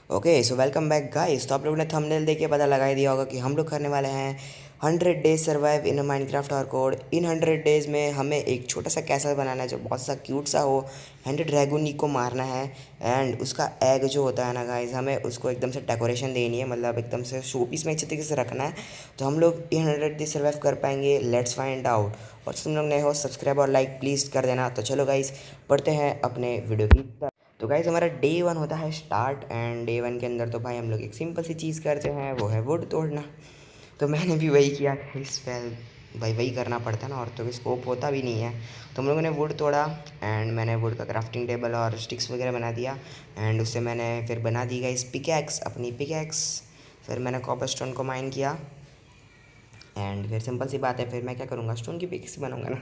Okay so welcome back guys. तो आप लोगों ने थंबनेल देख के पता लगा ही दिया होगा कि हम लोग करने वाले हैं 100 डेज सर्वाइव इन माइनक्राफ्ट और कोड। इन 100 डेज में हमें एक छोटा सा कैसल बनाना है जो बहुत सा क्यूट सा हो। 100 ड्रैगोनी को मारना है एंड उसका एग जो होता है ना गाइस, हमें उसको एकदम से डेकोरेशन देनी है, मतलब एकदम से शो पीस में अच्छे तरीके से रखना है। तो हम लोग इन 100 डेज सर्वाइव कर पाएंगे, लेट्स फाइंड आउट। और तुम लोग नए हो सब्सक्राइब और लाइक प्लीज़ कर देना। तो चलो गाइस पढ़ते हैं अपने वीडियो की तरफ। तो गाइज हमारा डे वन होता है स्टार्ट, एंड डे वन के अंदर तो भाई हम लोग एक सिंपल सी चीज़ करते हैं, वो है वुड तोड़ना। तो मैंने भी वही किया इस वेल, भाई वही करना पड़ता है ना, और तो स्कोप होता भी नहीं है। तो हम लोगों ने वुड तोड़ा एंड मैंने वुड का क्राफ्टिंग टेबल और स्टिक्स वगैरह बना दिया। एंड उससे मैंने फिर बना दी गाइस पिकैक्स, अपनी पिकैक्स। फिर मैंने कॉपर स्टोन को माइन किया एंड फिर सिंपल सी बात है, फिर मैं क्या करूँगा, स्टोन की पिकेक्स बनाऊंगा ना।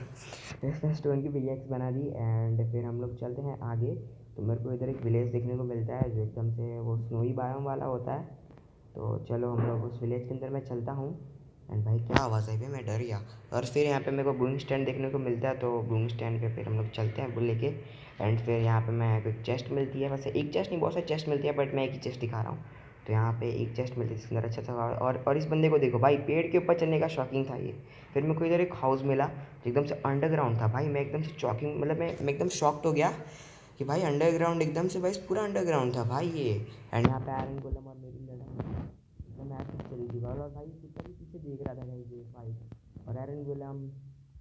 तो इसमें स्टोन की पिकेक्स बना दी एंड फिर हम लोग चलते हैं आगे। तो मेरे को इधर एक विलेज देखने को मिलता है जो एकदम से वो स्नोई बायोम वाला होता है। तो चलो हम लोग उस विलेज के अंदर मैं चलता हूँ। एंड भाई क्या आवाज़ आई भाई, मैं डर गया। और फिर यहाँ पे मेरे को बूइंग स्टैंड देखने को मिलता है, तो बूइंग स्टैंड पे फिर हम लोग चलते हैं बुल लेके। एंड फिर यहाँ पे मैं एक चेस्ट मिलती है, वैसे एक चेस्ट नहीं बहुत सारी चेस्ट मिलती है, बट मैं एक ही चेस्ट दिखा रहा हूँ। तो यहाँ पे एक चेस्ट मिलती है जिसके अंदर अच्छा था। और इस बंदे को देखो भाई, पेड़ के ऊपर चढ़ने का शौकीन था ये। फिर मेरे को इधर एक हाउस मिला जो एकदम से अंडरग्राउंड था। भाई मैं एकदम से चौकिंग, मतलब मैं एकदम शॉक्ड हो गया कि भाई अंडरग्राउंड, एकदम से भाई पूरा अंडरग्राउंड था भाई ये। एंड यहाँ पे आयरन गोलम और मेरी लड़ाई एकदम ऐसे चली थी, और भाई कुत्ता भी पीछे देख रहा था भाई ये फाइट, और आयरन गोलम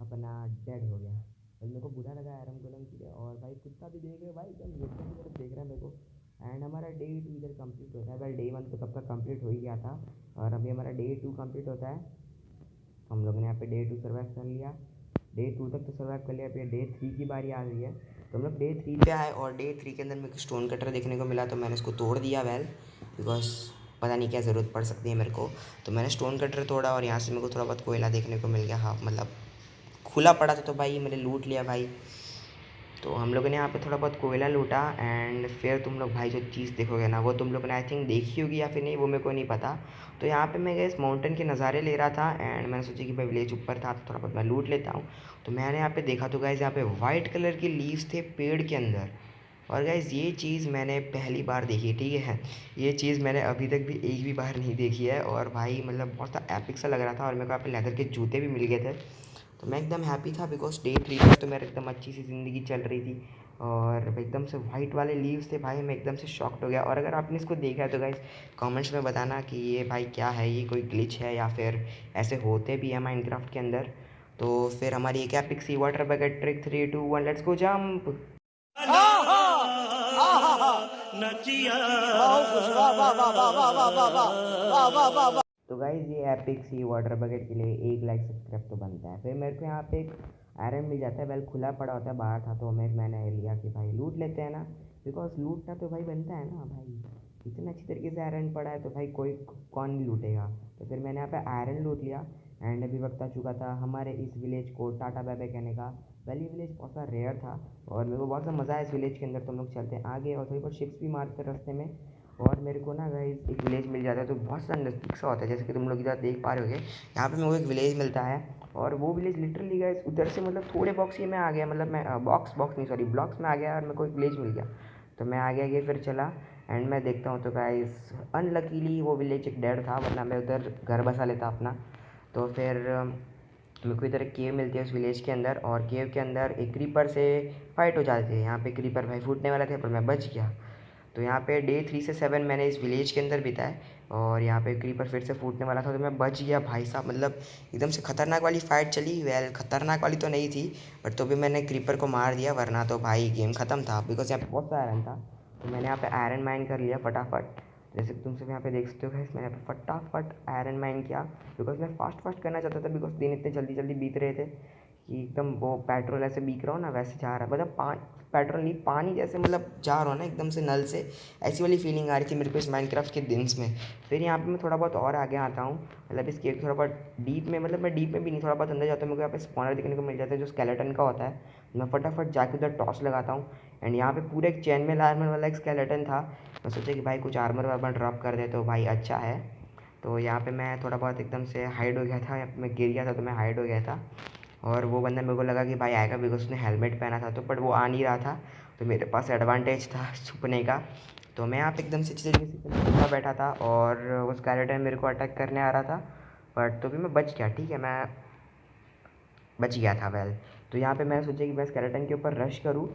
अपना डेड हो गया। और मेरे को बुरा लगा आयरन गोलम के लिए, और भाई कुत्ता भी देख रहा है भाई, एकदम लड़के की तरफ देख रहा है मेरे को। एंड हमारा डे टू इधर कंप्लीट होता है। वेल डे वन तो कब का कंप्लीट हो ही गया था, और अभी हमारा डे टू कंप्लीट होता है। हम लोगों ने यहाँ पे डे टू सर्वाइव कर लिया, डे टू तक तो सर्वाइव कर लिया। फिर डे थ्री की बारी आ रही है। तो हम लोग डे थ्री पे आए और डे थ्री के अंदर मेरे को स्टोन कटर देखने को मिला, तो मैंने उसको तोड़ दिया। वेल बिकॉज पता नहीं क्या ज़रूरत पड़ सकती है मेरे को। तो मैंने स्टोन कटर तोड़ा और यहाँ से मेरे को थोड़ा बहुत कोयला देखने को मिल गया। हाँ मतलब खुला पड़ा था तो भाई मैंने लूट लिया भाई। तो हम लोगों ने यहाँ पे थोड़ा बहुत कोयला लूटा एंड फिर तुम लोग भाई जो चीज़ देखोगे ना, वो तुम लोगों ने आई थिंक देखी होगी या फिर नहीं, वो मेरे को नहीं पता। तो यहाँ पे मैं गए इस माउंटेन के नज़ारे ले रहा था एंड मैंने सोचा कि भाई विलेज ऊपर था तो थोड़ा बहुत मैं लूट लेता हूँ। तो मैंने यहाँ पे देखा तो गाइज़ यहाँ पे वाइट कलर के लीव्स थे पेड़ के अंदर। और गाइज़ ये चीज़ मैंने पहली बार देखी, ठीक है। ये चीज़ मैंने अभी तक भी एक भी बार नहीं देखी है, और भाई मतलब बहुत सा एपिक सा लग रहा था। और मेरे को यहाँ पे लेदर के जूते भी मिल गए थे। तो मैं एकदम हैप्पी था बिकॉज डे थ्री तक तो मेरी एकदम अच्छी सी ज़िंदगी चल रही थी। और एकदम से वाइट वाले लीव्स थे भाई, मैं एकदम से शॉक्ड हो गया। और अगर आपने इसको देखा है तो गाइस कमेंट्स में बताना कि ये भाई क्या है, ये कोई ग्लिच है या फिर ऐसे होते भी है माइनक्राफ्ट के अंदर। तो फिर हमारी एक epic sea water bucket trick, 3 2 1 let's go jump. तो गाइज ये एपिक सी वाटर बकेट के लिए एक लाइक सब्सक्राइब तो बनता है। फिर मेरे को यहाँ पे एक आयरन मिल जाता है। वेल खुला पड़ा होता है बाहर था, तो मैंने लिया कि भाई लूट लेते हैं ना, बिकॉज लूटना तो भाई बनता है ना भाई। इतना अच्छी तरीके से आयरन पड़ा है तो भाई कोई कौन नहीं लूटेगा। तो फिर मैंने यहाँ पे आयरन लूट लिया। एंड अभी वक्त आ चुका था हमारे इस विलेज को टाटा बाय बाय कहने का। वेल ये विलेज बहुत सा रेयर था और मेरे को बहुत सा मज़ा आया इस विलेज के अंदर। तो हम लोग चलते हैं आगे और थोड़ी बहुत शिप्स भी मारते हैं रास्ते में। और मेरे को ना गाइस एक विलेज मिल जाता है तो बहुत सा नज़दीक सा होता है, जैसे कि तुम लोग इधर देख पा रहे होगे यहाँ पे मेरे को एक विलेज मिलता है। और वो विलेज लिटरली गाइस उधर से मतलब थोड़े बॉक्स ही में आ गया, मतलब मैं बॉक्स बॉक्स नहीं सॉरी ब्लॉक्स में आ गया और मेरे को एक विलेज मिल गया। तो मैं आगे आगे फिर चला एंड मैं देखता हूँ तो गाइस अनलकीली वो विलेज एक डेड था, वरना मैं उधर घर बसा लेता अपना। तो फिर मेरे को इधर एक केव मिलती है उस विलेज के अंदर, और केव के अंदर एक क्रीपर से फाइट हो जाती है। यहाँ पे क्रीपर भाई फूटने वाला थे पर मैं बच गया। तो यहाँ पे डे 3 से 7 मैंने इस विलेज के अंदर बिताए, और यहाँ पे क्रीपर फिर से फूटने वाला था तो मैं बच गया भाई साहब। मतलब एकदम से खतरनाक वाली फाइट चली। वेल खतरनाक वाली तो नहीं थी, बट तो भी मैंने क्रीपर को मार दिया, वरना तो भाई गेम ख़त्म था बिकॉज यहाँ पे बहुत सा आयरन था। तो मैंने यहाँ पे आयरन माइन कर लिया फटाफट, जैसे कि तुम सब यहाँ पे देख सकते हो गाइस। मैंने यहाँ पे फटाफट आयरन माइन किया बिकॉज मैं फास्ट फास्ट करना चाहता था, बिकॉज दिन इतने जल्दी जल्दी बीत रहे थे कि एकदम वो पेट्रोल ऐसे बीत रहा हो ना वैसे जा रहा है, मतलब पेट्रोल नहीं पानी जैसे मतलब जा रहा हो ना एकदम से नल से, ऐसी वाली फीलिंग आ रही थी मेरे को इस माइनक्राफ्ट के दिन में। फिर यहाँ पे मैं थोड़ा बहुत और आगे आता हूँ, मतलब इस केव थोड़ा बहुत डीप में, मतलब मैं डीप में भी नहीं थोड़ा बहुत अंदर जाता हूँ। मेरे को यहाँ पे स्पॉनर देखने को मिल जाता है जो स्केलेटन का होता है। मैं फटाफट जाके उधर टॉस लगाता हूँ एंड यहाँ पे पूरे एक चैन मेल आर्मर वाला एक स्केलेटन था। मैं सोचा कि भाई कुछ आर्मर वार्मर ड्रॉप कर दे तो भाई अच्छा है। तो यहाँ पे मैं थोड़ा बहुत एकदम से हाइड हो गया था, यहाँ पे मैं गिर गया था तो मैं हाइड हो गया था। और वो बंदा मेरे को लगा कि भाई आएगा बिकॉज उसने हेलमेट पहना था, तो बट वो आ नहीं रहा था। तो मेरे पास एडवांटेज था छुपने का। तो मैं यहाँ पे एकदम से अच्छी तरीके से बैठा था और वो स्केलेटन मेरे को अटैक करने आ रहा था, बट तो भी मैं बच गया। ठीक है, मैं बच गया था वेल। तो यहाँ पे मैंने सोचा कि मैं स्केलेटन के ऊपर रश करूँ,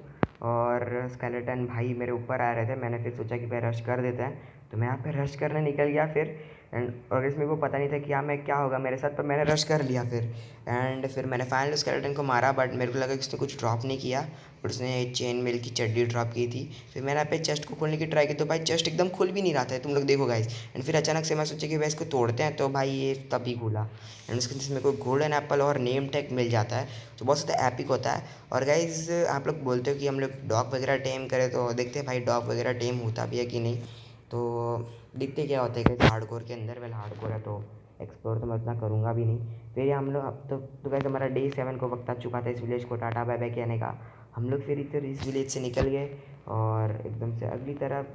और स्केलेटन भाई मेरे ऊपर आ रहे थे। मैंने फिर सोचा कि भाई रश कर देते हैं, तो मैं यहाँ पे रश करने निकल गया फिर। एंड और इसमें को पता नहीं था कि क्या होगा मेरे साथ, पर मैंने रश कर लिया फिर। एंड फिर मैंने फाइनल स्केलेटन को मारा, बट मेरे को लगा कि उसने कुछ ड्रॉप नहीं किया, बट उसने चेन मेल की चड्डी ड्रॉप की थी। फिर मैंने यहाँ पे चेस्ट को खोलने की ट्राई की, तो भाई चेस्ट एकदम खुल भी नहीं रहा था, तुम लोग देखो गाइस। एंड फिर अचानक से मैं सोचा कि भाई इसको तोड़ते हैं, तो भाई ये तभी खुला। एंड उसके अंदर मेरे को गोल्डन एप्पल और नेम टैग मिल जाता है, तो बहुत ज़्यादा एपिक होता है। और गाइज आप लोग बोलते हो कि हम लोग डॉग वगैरह टेम करें, तो देखते हैं भाई डॉग वगैरह टेम होता भी है कि नहीं। तो देखते क्या होता है कि हार्डकोर के अंदर, वेल हार्डकोर है तो एक्सप्लोर तो मैं उतना करूँगा भी नहीं। फिर हम लोग अब तो वैसे हमारा डे 7 को वक्त आ चुका था इस विलेज को टाटा बाय बाय कहने का। हम लोग फिर इधर इस विलेज से निकल गए और एकदम से अगली तरफ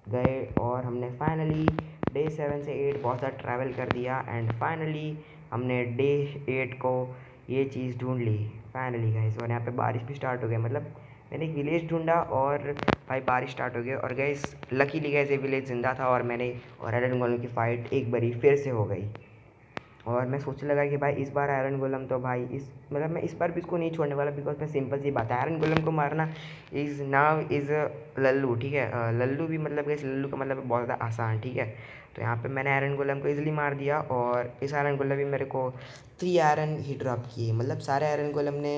गए, और हमने फाइनली डे 7 से 8 बहुत ज़्यादा ट्रैवल कर दिया। एंड फाइनली हमने डे 8 को ये चीज़ ढूंढ ली फाइनली गाइस। और यहाँ पे बारिश भी स्टार्ट हो गई, मतलब मैंने एक विलेज ढूंढा और भाई बारिश स्टार्ट हो गई। और गाइस लकीली गाइस ये विलेज ज़िंदा था, और मैंने और आयरन गोलम की फ़ाइट एक बारी फिर से हो गई। और मैं सोचने लगा कि भाई इस बार आयरन गोलम तो भाई मतलब मैं इस बार भी इसको नहीं छोड़ने वाला, बिकॉज मैं सिंपल सी बात है, आयरन गोलम को मारना इज़ नाउ इज़ लल्लू। ठीक है, लल्लू भी मतलब गाइस लल्लू का मतलब बहुत ज़्यादा आसान। ठीक है, तो यहाँ पे मैंने आयरन गोलम को इजीली मार दिया, और इस आयरन गोलम भी मेरे को 3 आयरन ही ड्रॉप किए। मतलब सारे आयरन गोलम ने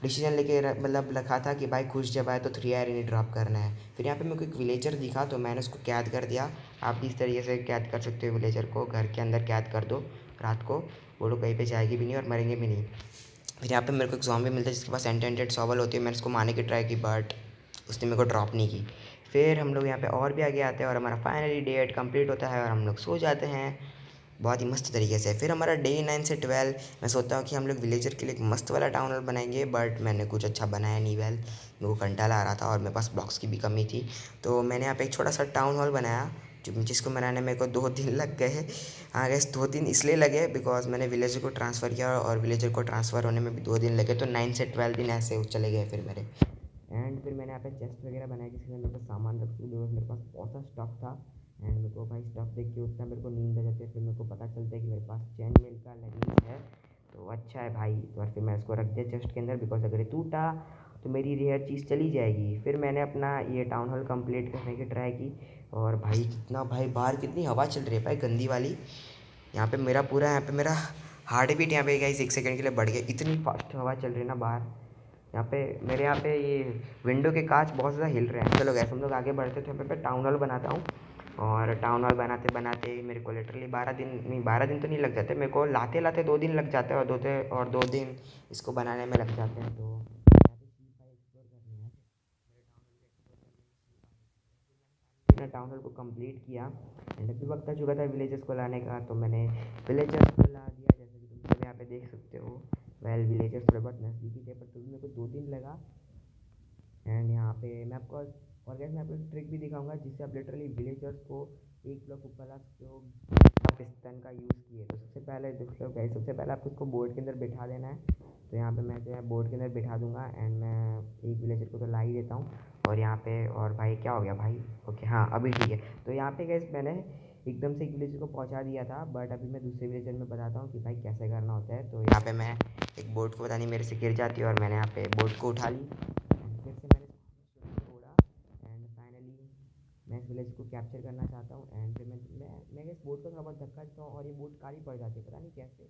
डिसीजन लेके मतलब रखा था कि भाई खुश जब आए तो 3 आयरन ही ड्रॉप करना है। फिर यहाँ पे मेरे को एक विलेजर दिखा, तो मैंने उसको कैद कर दिया। आप भी इस तरीके से कैद कर सकते हो विलेजर को, घर के अंदर कैद कर दो रात को, वो लोग कहीं पे जाएगी भी नहीं और मरेंगे भी नहीं। फिर यहाँ पे मेरे को एक ज़ॉम्बी मिलता है जिसके पास एंटेंटेड सॉवल होती है। मैंने उसको मारने की ट्राई की, बट उसने मेरे को ड्रॉप नहीं की। फिर हम लोग यहाँ पे और भी आगे आते हैं, और हमारा फाइनली डे 8 कंप्लीट होता है और हम लोग सो जाते हैं बहुत ही मस्त तरीके से। फिर हमारा डे 9 से 12 मैं सोचता हूँ कि हम लोग विलेजर के लिए एक मस्त वाला टाउन हॉल बनाएंगे, बट मैंने कुछ अच्छा बनाया नहीं। वेल मेरे को कंटाला आ रहा था और मेरे पास ब्लॉक्स की भी कमी थी, तो मैंने यहाँ पे एक छोटा सा टाउन हॉल बनाया जिसको बनाने मेरे को 2 दिन लग गए। हाँ गैस 2 दिन इसलिए लगे बिकॉज मैंने विलेजर को ट्रांसफ़र किया, और विलेजर को ट्रांसफ़र होने में भी 2 दिन लगे, तो 9 से 12 दिन ऐसे चले गए फिर मेरे। एंड फिर मैंने यहाँ पे चेस्ट वगैरह बनाया जिसके अंदर मेरे पास सामान रख सकूँ, बिकॉज मेरे पास बहुत सा स्टफ़ था। एंड मेरे को भाई स्टफ़ देख के उतना मेरे को नींद आ जाती है। फिर मेरे को पता चलता है कि मेरे पास चैन मेल का लेगिंग्स है, तो अच्छा है भाई। तो फिर मैं इसको रख दिया चेस्ट के अंदर, बिकॉज अगर ये टूटा तो मेरी रेयर चीज़ चली जाएगी। फिर मैंने अपना ये टाउन हॉल कंप्लीट करने की ट्राई की, और भाई कितना भाई बाहर कितनी हवा चल रही है भाई गंदी वाली। यहाँ पे मेरा पूरा यहाँ पे मेरा हार्ट बीट यहाँ पे गाइस 1 सेकंड के लिए बढ़ गया, इतनी फास्ट हवा चल रही है ना बाहर। यहाँ पे मेरे यहाँ पे ये विंडो के कांच बहुत ज़्यादा हिल रहे हैं। चलो गैस हम लोग आगे बढ़ते, तो यहाँ पे टाउन हॉल बनाता हूँ। और टाउन हॉल बनाते बनाते मेरे को लिटरली 12 दिन तो नहीं लग जाते, मेरे को लाते लाते 2 दिन लग जाते हैं, और 2 दिन इसको बनाने में लग जाते हैं। तो मैंने टाउन हॉल को कंप्लीट किया, एंड अभी वक्त आ चुका था विलेजर्स को लाने का, तो मैंने विलेजर्स को ला दिया जैसे कि तुम सब यहाँ पे देख सकते हो। वेल विलेजर्स थोड़े बहुत नज़दीकी थे, पर तो भी मेरे को 2 दिन लगा। एंड यहाँ पे मैं आपको और गैस मैं आपको एक ट्रिक भी दिखाऊंगा जिससे आप लिटरली विलेजर्स को एक ब्लॉक ऊपर ला सकते हो पिस्टन का यूज़ किए। तो सबसे पहले देख लो गाइस, सबसे पहले आपको इसको बोर्ड के अंदर बिठा देना है। तो यहाँ पे मैं जो है बोर्ड के अंदर बिठा दूंगा, एंड मैं एक विलेजर को तो ला ही देता हूँ। और यहाँ पे और भाई क्या हो गया भाई, ओके हाँ अभी ठीक है। तो यहाँ पे गैस मैंने एकदम से एक विलेजर को पहुँचा दिया था, बट अभी मैं दूसरे विलेजर में बताता हूँ कि भाई कैसे करना होता है। तो यहाँ पे मैं एक बोर्ड को पता नहीं मेरे से गिर जाती है, और मैंने यहाँ पे बोर्ड को उठा ली, फिर से मैंने तोड़ा। एंड फाइनली मैं इस विलेज को कैप्चर करना चाहता हूँ। एंड फिर मैं इस बोट को थोड़ा बहुत धक्का देता हूँ, और ये बोट काली पड़ जाती है, पता नहीं कैसे,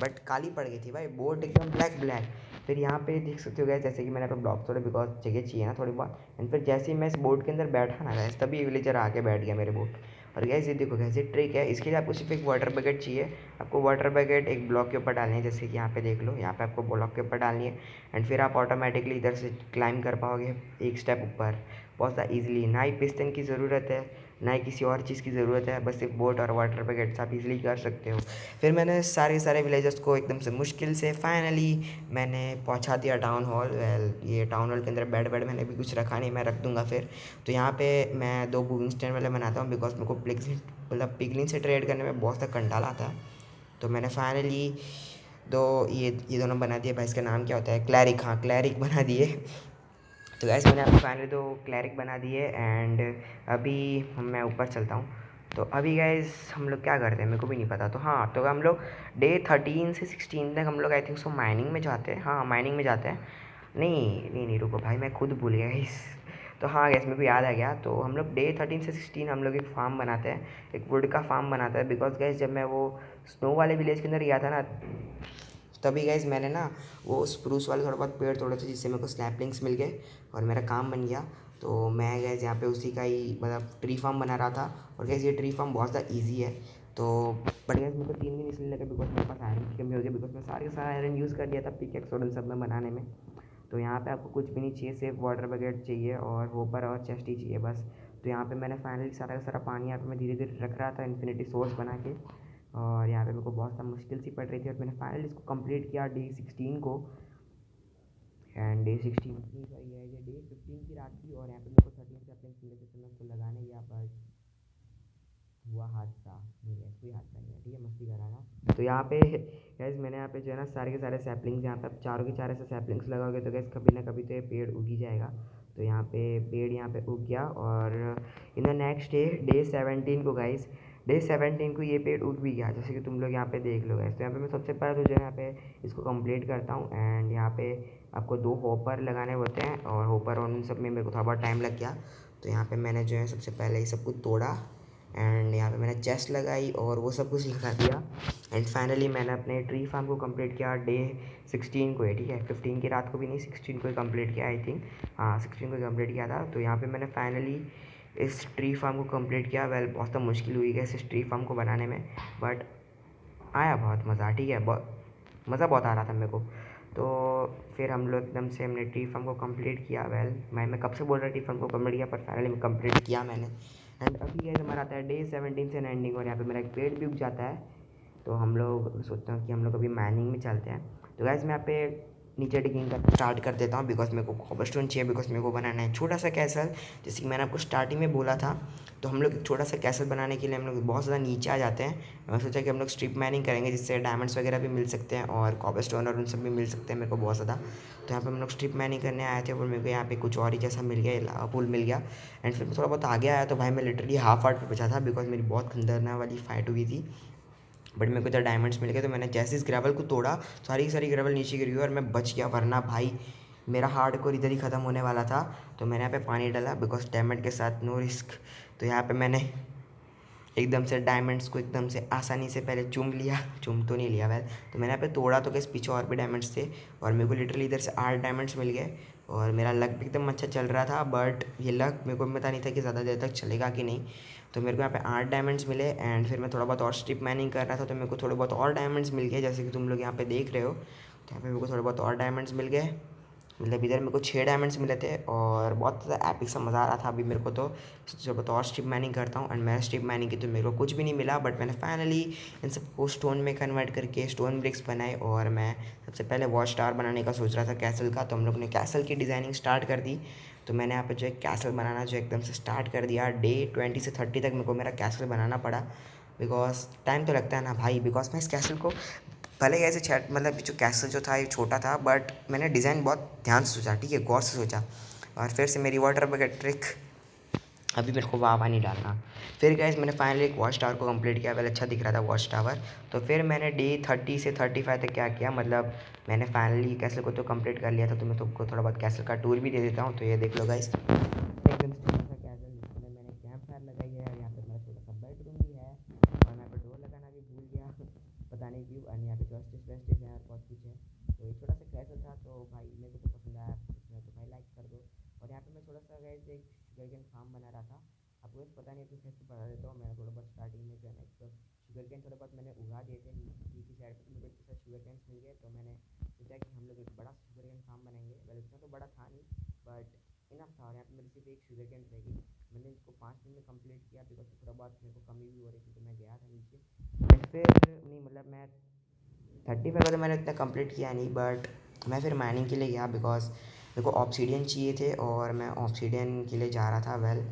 बट काली पड़ गई थी भाई बोट एकदम ब्लैक ब्लैक। फिर यहाँ पे देख सकते हो गैस जैसे कि मैंने अपना ब्लॉक तोड़े, बिकॉज जगह चाहिए ना थोड़ी बहुत। एंड फिर जैसे ही मैं इस बोट के अंदर बैठा ना गैस, तभी विलेजर आके बैठ गया मेरे बोट। और गैस ये देखो गैस ये ट्रिक है, इसके लिए आपको सिर्फ एक वाटर बकेट चाहिए। आपको वाटर बकेट एक ब्लॉक के ऊपर डालनी है, जैसे कि यहाँ पे देख लो, यहाँ पे आपको ब्लॉक के ऊपर डालनी है। एंड फिर आप ऑटोमेटिकली इधर से क्लाइंब कर पाओगे एक स्टेप ऊपर बहुत ज़्यादा ईजिली। ना ही पिस्टन की ज़रूरत है, ना ही किसी और चीज़ की ज़रूरत है, बस सिर्फ बोट और वाटर बकेट आप इजीली कर सकते हो। फिर मैंने सारे विलेजर्स को एकदम से मुश्किल से फाइनली मैंने पहुंचा दिया टाउन हॉल। वेल ये टाउन हॉल के अंदर बेड मैंने भी कुछ रखा नहीं, मैं रख दूंगा फिर। तो यहाँ पे मैं 2 मूविंग स्टैंड वाले बनाता हूँ, बिकॉज मेरे को पिगलिन से ट्रेड करने में बहुत सा कंटाल आता है। तो मैंने फाइनली ये दोनों बना दिए भाई, इसका नाम क्या होता है, क्लैरिक, हाँ क्लैरिक बना दिए। तो गैस मैंने आपको फाइनली तो क्लैरिक बना दी है एंड अभी मैं ऊपर चलता हूँ। तो अभी गैस हम लोग क्या करते हैं मेरे को भी नहीं पता। तो हाँ, तो हम लोग डे 13 से 16 तक हम लोग आई थिंक सो माइनिंग में जाते हैं। हाँ, माइनिंग में जाते हैं। नहीं नहीं नहीं, रुको भाई, मैं खुद भूल गया इस। तो हाँ गैस, मेरे को याद आ गया। तो हम लोग डे 13 से 16 हम लोग एक फार्म बनाते हैं, एक वुड का फार्म बनाता है। बिकॉज गैस जब मैं वो स्नो वाले विलेज के अंदर गया था ना, तभी गैस मैंने ना वो स्प्रूस वाले थोड़ा बहुत पेड़ तोड़े थे, जिससे मेरे को स्नैपलिंग्स मिल गए और मेरा काम बन गया। तो मैं गैस यहाँ पे उसी का ही मतलब ट्री फार्म बना रहा था। और गैस ये ट्री फार्म बहुत ज़्यादा ईजी है। तो बट गैस मेरे को 3 दिन इसलिए लगे बिकॉज मेरे पास आयरन की कमी हो गई। बिकॉज मैं सारे का सारा आयरन यूज़ कर लिया था पिकेक्स और उन सब में बनाने में। तो यहाँ पे आपको कुछ भी नहीं चाहिए, सिर्फ वाटर बकेट चाहिए और होपर और चेस्ट ही चाहिए बस। तो यहाँ पे मैंने फाइनली सारा का सारा पानी यहाँ पे मैं धीरे धीरे रख रहा था इन्फिनिटी सोर्स बना के। और यहाँ पे मेरे को बहुत सा मुश्किल सी पड़ रही थी और मैंने फाइनली इसको कंप्लीट किया डे 16 को। एंड डे 16 की सॉरी ये डे 15 की रात थी और यहाँ पे मेरे को 13 से अपने मिले थे। तो मैं उसको लगाने गया बट हुआ हादसा। नहीं है, कोई हादसा नहीं है, ठीक है, मस्ती कर रहा था। तो यहाँ पे गैस मैंने यहाँ पे जो है ना सारे के सारे सैपलिंग्स यहाँ पे आप चारों के चार ऐसे सैपलिंग्स लगाओगे तो गैस कभी ना कभी तो ये पेड़ उग ही जाएगा। तो यहाँ पे पेड़ यहाँ पे उग गया। और in the next day day 17 को गाइस, डे 17 को ये पेड़ उग भी गया, जैसे कि तुम लोग यहाँ पे देख लो गैस। तो यहाँ पे मैं सबसे पहले तो जो है यहाँ पे इसको कंप्लीट करता हूँ। एंड यहाँ पे आपको 2 हॉपर लगाने होते हैं और हॉपर और उन सब में मेरे को थोड़ा बहुत टाइम लग गया। तो यहाँ पे मैंने जो है सबसे पहले ये सब कुछ तोड़ा एंड यहाँ पे मैंने चेस्ट लगाई और वो सब कुछ लगा दिया। एंड फाइनली मैंने अपने ट्री फार्म को कंप्लीट किया डे 16 को है, ठीक है, 15 की रात को भी नहीं, 16 को ही कंप्लीट किया आई थिंक। हाँ, 16 को कंप्लीट किया था। तो यहाँ पे मैंने फाइनली इस ट्री फार्म को कंप्लीट किया। वेल बहुत तो मुश्किल हुई है इस ट्री फार्म को बनाने में, बट आया बहुत मज़ा, ठीक है, बहुत मज़ा बहुत आ रहा था मेरे को। तो फिर हम लोग एकदम से हमने ट्री फार्म को कंप्लीट किया। वेल मैं कब से बोल रहा ट्री फार्म को कंप्लीट किया, पर फाइनली कंप्लीट किया मैंने। एंड अभी ये हमारा आता है डे 17 से एंडिंग और यहाँ पे मेरा एक पेड़ भी उग जाता है। तो हम लोग सोचते हैं कि हम लोग अभी माइनिंग में चलते हैं। तो गैस मैं यहाँ पे नीचे डिगिंग का स्टार्ट कर देता हूँ बिकॉज मेरे को कॉबलस्टोन चाहिए। बिकॉज मेरे को बनाना है छोटा सा कैसल, जैसे कि मैंने आपको स्टार्टिंग में बोला था। तो हम लोग एक छोटा सा कैसल बनाने के लिए हम लोग बहुत ज़्यादा नीचे आ जाते हैं। मैं सोचा कि हम लोग स्ट्रिप माइनिंग करेंगे, जिससे डायमंड्स वगैरह भी मिल सकते हैं और कॉबलस्टोन और उन सब भी मिल सकते हैं मेरे को बहुत ज़्यादा। तो यहाँ पे हम लोग स्ट्रिप माइनिंग करने आए थे और मेरे को यहाँ पे कुछ और ही जैसा मिल गया, लावा पुल मिल गया। एंड फिर मैं थोड़ा बहुत आगे आया तो भाई मैं लिटरली हाफ हार्ट पे बचा था बिकॉज मेरी बहुत खतरनाक वाली फाइट हुई थी। बट मेरे को इधर डायमंड्स मिल गए। तो मैंने जैसे इस ग्रेवल को तोड़ा, सारी की सारी ग्रेवल नीचे गिरी और मैं बच गया, वरना भाई मेरा हार्डकोर इधर ही ख़त्म होने वाला था। तो मैंने यहाँ पे पानी डाला बिकॉज डायमंड के साथ नो रिस्क। तो यहाँ पे मैंने एकदम से डायमंड्स को एकदम से आसानी से पहले चूम लिया, चूम तो नहीं लिया वैसे। तो मैंने यहाँ पे तोड़ा तो कैसे पीछे और भी डायमंड्स थे और मेरे को लिटरली इधर से 8 डायमंड्स मिल गए। और मेरा लक भी एकदम अच्छा चल रहा था, बट ये लक मेरे को भी पता नहीं था कि ज़्यादा देर तक चलेगा कि नहीं। तो मेरे को यहाँ पे 8 डायमंड्स मिले एंड फिर मैं थोड़ा बहुत और स्ट्रिप माइनिंग कर रहा था तो मेरे को थोड़े बहुत और डायमंड्स मिल गए, जैसे कि तुम लोग यहाँ पे देख रहे हो। तो यहाँ पे मेरे को थोड़े बहुत और डायमंड्स मिल गए। मतलब इधर मेरे को 6 डायमंड्स मिले थे और बहुत ज़्यादा एपिक सा मज़ा आ रहा था अभी मेरे को। तो जब तो और स्ट्रिप माइनिंग करता हूँ एंड मैं स्ट्रिप माइनिंग की तो मेरे को कुछ भी नहीं मिला, बट मैंने फाइनली इन सबको स्टोन में कन्वर्ट करके स्टोन ब्रिक्स बनाए। और मैं सबसे पहले वॉच टावर बनाने का सोच रहा था कैसल का। तो हम लोग ने कैसल की डिज़ाइनिंग स्टार्ट कर दी। तो मैंने यहाँ पे जो है कैसल बनाना जो एकदम से स्टार्ट कर दिया। डे 20 से 30 तक मेरे को मेरा कैसल बनाना पड़ा बिकॉज टाइम तो लगता है ना भाई। बिकॉज मैं इस कैसल को भले ऐसे छठ मतलब जो कैसल जो था ये छोटा था, बट मैंने डिज़ाइन बहुत ध्यान से सोचा, ठीक है, गौर से सोचा। और फिर से मेरी वाटर बकेट ट्रिक, अभी मेरे को वाह नहीं डालना। फिर गैस मैंने फाइनली एक वॉच टावर को कंप्लीट किया। पहले अच्छा दिख रहा था वॉच टावर। तो फिर मैंने डे 30 से 35 तक क्या किया, मतलब मैंने फाइनली कैसल को तो कंप्लीट कर लिया था। तो मैं तुमको थोड़ा बहुत कैसल का टूर भी दे देता हूँ। तो ये देख लो गाइस, एकदम छोटा सा कैसल जिसमें मैंने कैंप फायर लगाई है। यहाँ पे मेरा छोटा सा बेडरूम भी है और यहाँ पे डोर लगाना भी भूल गया पता नहीं क्यों। और यहाँ पे जस्टिस वेस्टिस है और बहुत कुछ है। तो ये छोटा सा कैसल था तो भाई मेरे को तो पसंद आया, तो भाई लाइक कर दो। और यहाँ पे मैं थोड़ा सा गैस एक शुगर कैन फार्म बना रहा था। आपको बस पता नहीं तो फिर से बता देता हूँ। मैंने थोड़ा बहुत स्टार्टिंग में जो है ना तो शुगर कैन थोड़ा बहुत मैंने उगा दिए थे नीचे साइड पर। मेरे को इतने सारे शुगर कैन मिल गए तो मैंने सोचा कि हम लोग एक बड़ा शुगर कैन फार्म बनाएंगे। वैसे इतना तो बड़ा था नहीं, बट इनफ था। और यहाँ पे मेरी सिर्फ एक शुगर कैन रहेगी। मैंने इसको 5 दिन में कंप्लीट किया बिकॉज थोड़ा बहुत मेरे को कमी भी हो रही थी। तो मैं गया था नीचे एंड फिर नहीं मतलब मैं 35 तो मैंने इतना कंप्लीट किया नहीं, बट मैं फिर माइनिंग के लिए गया बिकॉज मेरे को ऑब्सीडियन चाहिए थे और मैं ऑब्सीडियन के लिए जा रहा था। वेल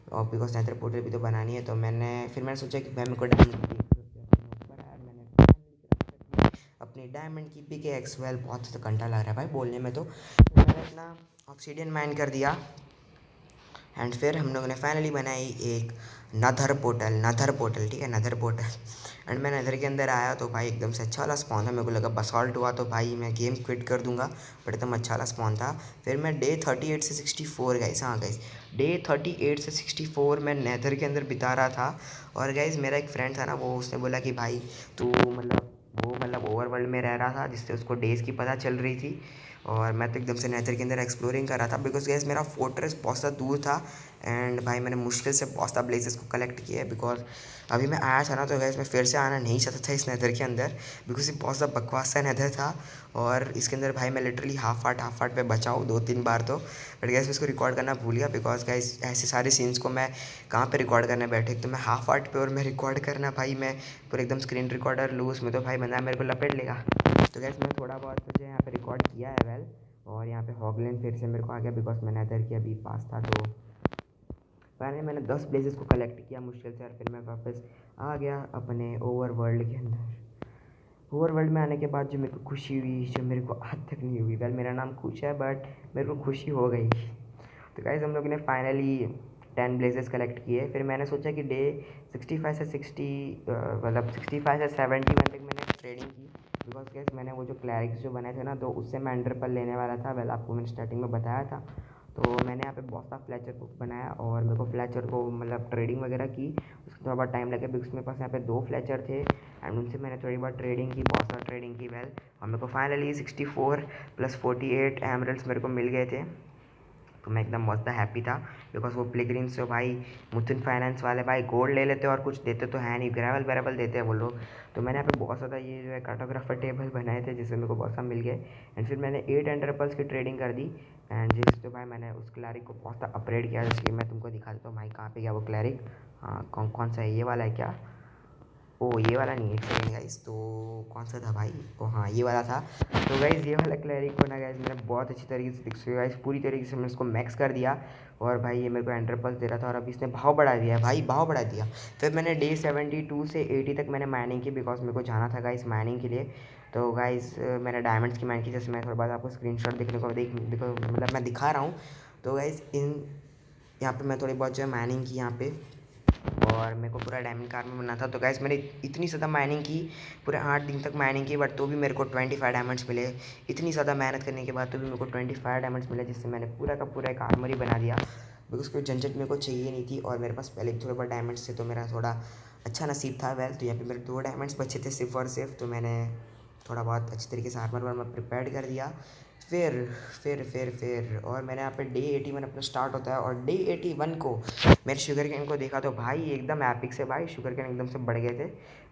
और बिकॉज नेदर पोर्टल भी तो बनानी है। तो मैंने सोचा कि भाई मेरे को डायमंड ऊपर आया। मैंने अपनी डायमंड की पिकेक्स, वेल बहुत ज़्यादा घंटा लग रहा है भाई बोलने में। तो मैंने अपना ऑब्सीडियन माइन कर दिया एंड फिर हम लोगों ने फाइनली बनाई एक नदर पोर्टल, ठीक है, नदर पोर्टल। एंड मैं नदर के अंदर आया तो भाई एकदम से अच्छा वाला स्पॉन था, मेरे को लगा बसॉल्ट हुआ तो भाई मैं गेम क्विट कर दूंगा, बट एकदम अच्छा वाला स्पॉन था। फिर मैं डे 38 से 64 गाइस, हाँ गाइस, डे 38 से 64 मैं नेदर के अंदर बिता रहा था। और गाइस मेरा एक फ्रेंड था ना, वो उसने बोला कि भाई तू मतलब ओवरवर्ल्ड में रह रहा था, जिससे उसको डेज़ की पता चल रही थी। और मैं तो एकदम से नेदर के अंदर एक्सप्लोरिंग कर रहा था, बिकॉज गैस मेरा फोर्ट्रेस बहुत ज़्यादा दूर था। एंड भाई मैंने मुश्किल से बहुत सा ब्लेजेस को कलेक्ट किया है, बिकॉज अभी मैं आया था ना, तो गैस मैं फिर से आना नहीं चाहता था इस नेदर के अंदर, बिकॉज ये बहुत ज़्यादा बकवास सा नेदर था। और इसके अंदर भाई मैं लिटरली हाफ आर्ट पे बचा हूँ 2-3 बार तो, बट गैस मैं इसको रिकॉर्ड करना भूल गया, बिकॉज गैस ऐसे सारे सीन्स को मैं कहाँ पे रिकॉर्ड करने बैठे, तो मैं हाफ आर्ट पे और मैं रिकॉर्ड करना भाई मैं पूरा एकदम स्क्रीन रिकॉर्डर लूँ उसमें, तो भाई बंदा मेरे को लपेट लेगा। तो गैस मैं थोड़ा बहुत मुझे यहाँ पे रिकॉर्ड किया है वेल। और यहाँ पे हॉगलैंड फिर से मेरे को आ गया, बिकॉज मैं नेदर के अभी पास था। तो पहले मैंने 10 प्लेसेस को कलेक्ट किया मुश्किल से, और फिर मैं वापस आ गया अपने ओवरवर्ल्ड के अंदर। ओवरवर्ल्ड में आने के बाद जो मेरे को खुशी हुई, जो मेरे को आज तक नहीं हुई, वेल मेरा नाम खुश है बट मेरे को खुशी हो गई। तो गाइस हम लोगों ने फाइनली 10 ब्लेजेस कलेक्ट किए। फिर मैंने सोचा कि डे 65 से 65 से 71 तक मैंने ट्रेडिंग की, बिकॉज गैस मैंने वो जो क्लैरिक्स जो बनाए थे ना, तो उससे मैं अंडर पर लेने वाला था। वेल आपको मैंने स्टार्टिंग में बताया था। तो मैंने यहाँ पे बहुत सा फ्लैचर को बनाया, और मेरे को फ्लैचर को मतलब ट्रेडिंग वगैरह की, उसको थोड़ा बहुत टाइम लगे, बिकॉज मेरे पास यहाँ पे 2 फ्लैचर थे एंड उनसे मैंने थोड़ी बहुत ट्रेडिंग की, बहुत सारा ट्रेडिंग की वेल। और मेरे को फाइनली 64 + 48 एमरल्ड्स मेरे को मिल गए थे। तो मैं एकदम मस्त हैप्पी था, बिकॉज वो प्लेग्रिम्स जो भाई मुथुन फाइनेंस वाले भाई गोल्ड ले लेते और कुछ देते तो है नहीं, ग्रेवल वेरेबल देते हैं वो लोग। तो मैंने यहाँ पे बहुत ज़्यादा ये जो है कार्टोग्राफर टेबल बनाए थे, जिससे मेरे को बहुत सा मिल गए। एंड फिर मैंने 8 एंडरपल्स की ट्रेडिंग कर दी। एंड जिस तो भाई मैंने उस क्लैरिक को बहुत सा अपग्रेड किया, जैसे कि मैं तुमको दिखा देता हूँ भाई कहाँ पे गया वो क्लैरिक। हाँ कौन सा है, ये वाला है क्या? ओ ये वाला नहीं, एक सेकेंड गाइस, तो कौन सा था भाई? ओ हाँ ये वाला था। तो गाइस ये वाला क्लैरिक को ना गाइस मैंने बहुत अच्छी तरीके से दिख गाइस पूरी तरीके से मैंने इसको मैक्स कर दिया। और भाई ये मेरे को एंटर पल्स दे रहा था, और अभी इसने भाव बढ़ा दिया है भाई, भाव बढ़ा दिया। फिर मैंने डे 72 से 80 तक मैंने माइनिंग की, बिकॉज मेरे को जाना था गाइस माइनिंग के लिए। तो गाइस मैंने डायमंड्स की माइनिंग की, जैसे मैं थोड़ा बाद आपको स्क्रीनशॉट देखने को देखो मतलब मैं दिखा रहा हूँ। तो गाइस यहाँ पे मैं थोड़ी बहुत जो है माइनिंग की यहाँ पे, और मेरे को पूरा डायमंड कार में बनना था। तो गैस मैंने इतनी ज़्यादा माइनिंग की, पूरे 8 दिन तक माइनिंग की, बट तो भी मेरे को 25 डायमंड्स मिले। इतनी ज़्यादा मेहनत करने के बाद तो भी मेरे को 25 डायमंड्स मिले, जिससे मैंने पूरा का पूरा एक आर्मर ही बना दिया, बिकॉज कोई झंझट मेरे को चाहिए नहीं थी। और मेरे पास पहले थोड़े बहुत डायमंड्स थे, तो मेरा थोड़ा अच्छा नसीब था वेल। तो यहाँ पे मेरे 2 डायमंड्स बचे थे सिर्फ और सिर्फ, तो मैंने थोड़ा बहुत अच्छी तरीके से आर्मर वार्मर प्रिपेयर कर दिया। फिर और मैंने यहाँ पे डे 81 अपना स्टार्ट होता है, और डे 81 को मेरे शुगर कैन को देखा, तो भाई एकदम एपिक से भाई शुगर कैन एकदम से बढ़ गए थे।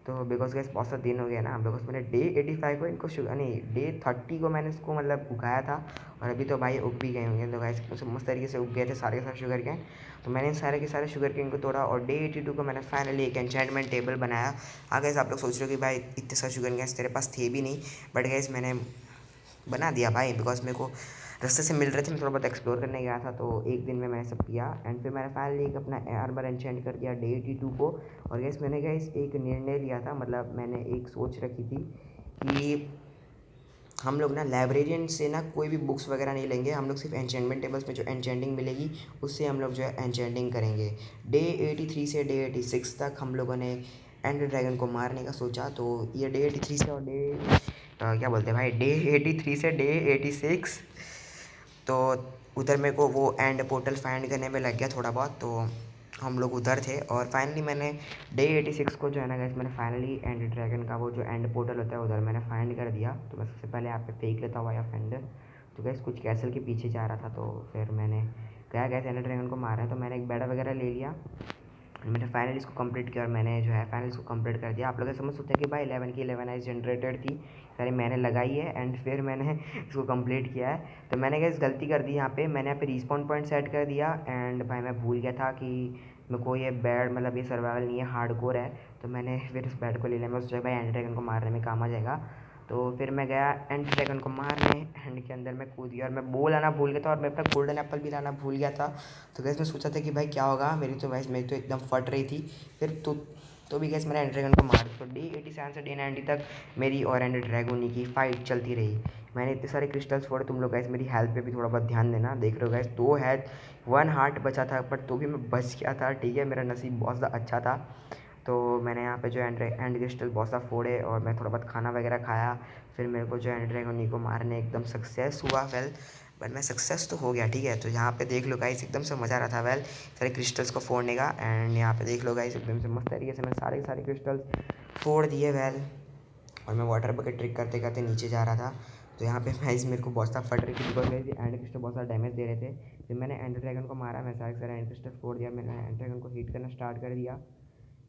तो बिकॉज गैस बहुत सा दिन हो गया ना, बिकॉज मैंने डे 85 को इनको शुगर नहीं, डे 30 को मैंने इसको मतलब उगाया था, और अभी तो भाई उग भी गए होंगे। तो गैस मस्त तरीके से उग गए थे सारे के सारे शुगर कैन। तो मैंने इन सारे के सारे शुगर कैन को तोड़ा, और डे 82 को मैंने फाइनली एक एन्चेंटमेंट टेबल बनाया। हाँ गैस आप लोग सोच रहे हो कि भाई इतने सारे शुगर कैन तेरे पास थे भी नहीं, बट गैस मैंने बना दिया भाई, बिकॉज मेरे को रास्ते से मिल रहे थे, मैं थोड़ा बहुत एक्सप्लोर करने गया था, तो एक दिन में मैंने सब किया। एंड फिर मैंने फाइनली एक अपना आर्मर एन्चेंट कर दिया डे 82 को। और गैस मैंने गैस एक निर्णय लिया था, मतलब मैंने एक सोच रखी थी कि हम लोग ना लाइब्रेरियन से ना कोई भी बुक्स वगैरह नहीं लेंगे, हम लोग सिर्फ एन्चेंटमेंट टेबल्स में जो एन्चेंटिंग मिलेगी उससे हम लोग जो है एन्चेंटिंग करेंगे। डे 83 से डे 86 तक हम लोगों ने एंड ड्रैगन को मारने का सोचा। तो ये डे 83 से और क्या बोलते हैं भाई, डे 83 से डे 86, तो उधर मेरे को वो एंड पोर्टल फाइंड करने में लग गया थोड़ा बहुत, तो हम लोग उधर थे। और फाइनली मैंने डे 86 को जो है ना गाइस, मैंने फाइनली एंड ड्रैगन का वो जो एंड पोर्टल होता है उधर मैंने फाइंड कर दिया। तो मैं सबसे पहले यहाँ पे फेंक लेता हुआ या फेंडर। तो गैस कुछ कैसल के पीछे जा रहा था, तो फिर मैंने गया गैस एंड ड्रैगन को मारा है, तो मैंने एक बेड वगैरह ले लिया। मैंने फाइनली इसको कंप्लीट किया, और मैंने जो है फाइनली इसको कंप्लीट कर दिया। आप लोग समझ सकते हैं कि भाई 11 की 11 आइज जनरेटेड थी, सारी मैंने लगाई है एंड फिर मैंने इसको कंप्लीट किया है। तो मैंने गैस गलती कर दी यहाँ पे, मैंने यहाँ पे रिस्पॉन पॉइंट सेट कर दिया। एंड भाई मैं भूल गया था कि मेरे को ये बेड मतलब ये सर्वाइवल नहीं है, हार्डकोर है। तो मैंने फिर इस बेड को ले लिया, मैं सोचा भाई एंड ड्रैगन को मारने में काम आ जाएगा। तो फिर मैं गया एंड ड्रैगन को मारने, एंड के अंदर मैं कूद गया, और मैं बो लाना भूल गया था, और मैं अपना गोल्डन एप्पल भी लाना भूल गया था। तो गैस मैं सोचा था कि भाई क्या होगा, मेरी तो एकदम फट रही थी। फिर तो तो भी गैस मैंने एंडर ड्रैगन को मार, तो डे 87 से डे 90 तक मेरी और एंडर ड्रैगोनी की फाइट चलती रही। मैंने इतने सारे क्रिस्टल्स फोड़े। तुम लोग गैस मेरी हेल्थ पे भी थोड़ा बहुत ध्यान देना। देख रहे हो गैस 2 हेल्थ 1 हार्ट बचा था, बट तो भी मैं बच गया था। ठीक है, मेरा नसीब बहुत ज़्यादा अच्छा था। तो मैंने यहाँ पे जो एंड क्रिस्टल बहुत सा फोड़े और मैं थोड़ा बहुत खाना वगैरह खाया। फिर मेरे को जो एंड ड्रैगोनी को मारने एकदम सक्सेस हुआ। वेल बट मैं सक्सेस तो हो गया। ठीक है, तो यहाँ पे देख लो गाइस एकदम से मज़ा आ रहा था वेल सारे क्रिस्टल्स को फोड़ने का। एंड यहाँ पे देख लो गाइस एकदम से मस्त तरीके से मैं सारे सारे क्रिस्टल्स फोड़ दिए वेल। और मैं वाटर बकेट ट्रिक करते करते नीचे जा रहा था। तो यहाँ पे गाइस मेरे को बहुत सा फट रही थी बिकॉज गाइस एंड क्रिस्टल बहुत सारा डैमेज दे रहे थे। फिर मैंने एंड ड्रैगन को मारा, मैं सारे सारे एंड क्रिस्टल फोड़ दिया, मैंने एंड ड्रैगन को हिट करना स्टार्ट कर दिया।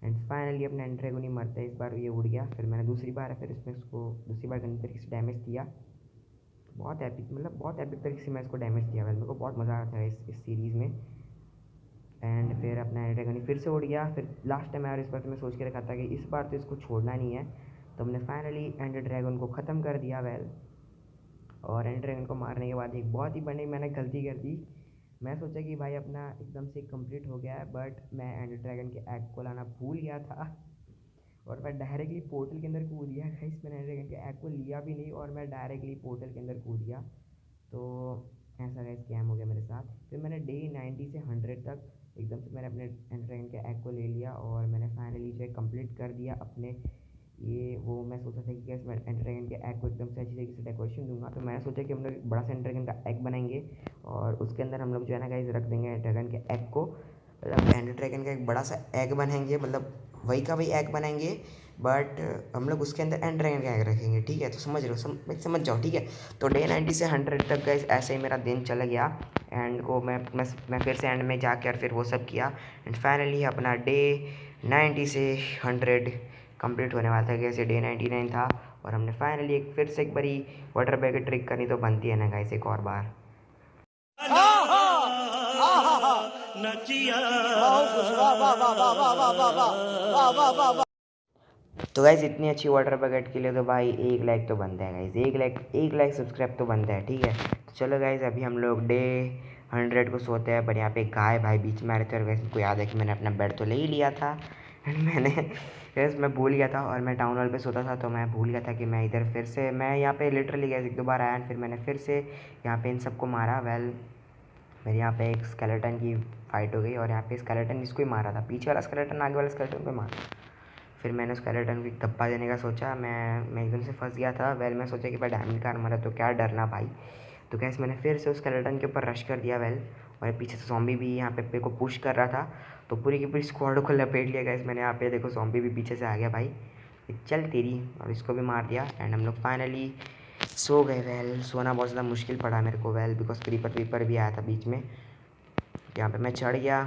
एंड फाइनली अपने एंड ड्रैगन ही मरते हैं। इस बार ये उड़ गया। फिर मैंने दूसरी बार फिर इसमें उसको दूसरी बार गंदी तरीके से डैमेज दिया। बहुत एपिक, मतलब बहुत एपिक तरीके से मैं इसको डैमेज दिया। मेरे को बहुत मज़ा आता है इस सीरीज़ में। एंड फिर अपना एंड ड्रैगन फिर से उड़ गया। फिर लास्ट टाइम यार इस बार तो मैं सोच के रखा था कि इस बार तो इसको छोड़ना नहीं है। तो हमने फाइनली एंड ड्रैगन को ख़त्म कर दिया वेल। और एंड ड्रैगन को मारने के बाद एक बहुत ही बड़ी मैंने गलती कर दी। मैं सोचा कि भाई अपना एकदम से कंप्लीट हो गया है, बट मैं एंड ड्रैगन के एग को लाना भूल गया था और मैं डायरेक्टली पोर्टल के अंदर कूद गया। गाइस मैंने एंड ड्रैगन के एग को लिया भी नहीं और मैं डायरेक्टली पोर्टल के अंदर कूद गया। तो ऐसा गाइस स्कैम हो गया मेरे साथ। फिर मैंने डे 90 से 100 तक एकदम से मैंने अपने एंड ड्रैगन के एग को ले लिया और मैंने फाइनली जो है कंप्लीट कर दिया अपने ये वो। मैं सोचा था कि कैसे मैं एंड ड्रैगन के एग को एकदम से अच्छी तरीके से डेकोरेशन दूंगा। तो मैंने सोचा कि हम लोग एक बड़ा सा एंड ड्रैगन का एग बनाएंगे और उसके अंदर हम लोग जो है ना गाइस रख देंगे एंड ड्रैगन के एग को। मतलब एंड ड्रैगन का एक बड़ा सा एग बनाएंगे, मतलब वही का वही एग बनाएंगे, बट हम लोग उसके अंदर एंड ड्रैगन का एग रखेंगे। ठीक है, तो समझ रहे हो, समझ जाओ। ठीक है, तो डे 90 से 100 तक गाइस ऐसे ही मेरा दिन चला गया। एंड को मैं फिर से एंड में जाकर फिर वो सब किया। एंड फाइनली अपना डे 90 से 100 कंप्लीट होने वाला था। जैसे डे 99 था और हमने फाइनली एक फिर से एक बारी वाटर बैग ट्रिक करनी तो बनती है ना गाइस एक और बार। तो गाइस इतनी अच्छी वाटर बकेट के लिए तो भाई 1 लाख तो बनता है गाइस, 1 लाख सब्सक्राइब तो बनता है। ठीक है, तो चलो गाइस अभी हम लोग डे 100 को सोते हैं। पर यहाँ पे गाय भाई बीच में आ रहे थे और गाइस को याद है कि मैंने अपना बेड तो ले ही लिया था। एंड मैंने गैस मैं भूल गया था और मैं टाउन हॉल पे सोता था। तो मैं भूल गया था कि मैं इधर फिर से मैं यहाँ पे लिटरली गैस 1-2 बार आया। फिर मैंने फिर से यहाँ पे इन सबको मारा। वेल मेरे यहाँ पे एक स्केलेटन की फाइट हो गई और यहाँ पे स्केलेटन इसको ही मारा था, पीछे वाला स्केलेटन आगे वाला स्केलेटन को मारा। फिर मैंने स्केलेटन को एक धब्बा देने का सोचा, मैं एकदम से फंस गया था। वेल मैं सोचा कि भाई डायमंड का आर्मर है तो क्या डरना भाई। तो गैस मैंने फिर से उस स्केलेटन के ऊपर रश कर दिया। वेल और पीछे से ज़ॉम्बी भी यहाँ पे मेरे को पुश कर रहा था। तो पूरी की पूरी स्क्वाड को लपेट लिया गैस मैंने। यहाँ पे देखो ज़ॉम्बी भी पीछे से आ गया भाई, चल तेरी, और इसको भी मार दिया। एंड हम लोग फाइनली सो गए। वेल सोना बहुत ज़्यादा मुश्किल पड़ा मेरे को वेल बिकॉज क्रीपर भी आया था बीच में। यहाँ पे मैं चढ़ गया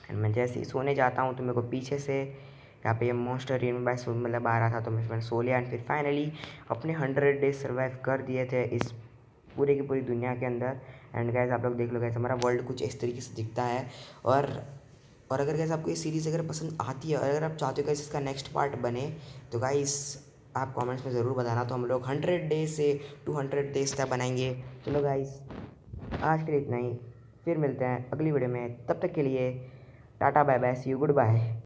एंड मैं जैसे ही सोने जाता हूँ तो मेरे को पीछे से यहाँ पे ये मॉन्स्टर मतलब आ रहा था। तो मैंने सो लिया एंड फिर फाइनली अपने 100 डेज सर्वाइव कर दिए थे इस पूरी की पूरी दुनिया के अंदर। एंड गाइस आप लोग देख लो गाइस हमारा वर्ल्ड कुछ इस तरीके से दिखता है। और अगर गाइस आपको ये सीरीज़ अगर पसंद आती है और अगर आप चाहते हो गाइस इसका नेक्स्ट पार्ट बने तो गाइस आप कमेंट्स में ज़रूर बताना। तो हम लोग 100 डेज से 200 डेज तक बनाएंगे। चलो गाइस आज के लिए इतना ही, फिर मिलते हैं अगली वीडियो में। तब तक के लिए tata bye bye, see you, good bye.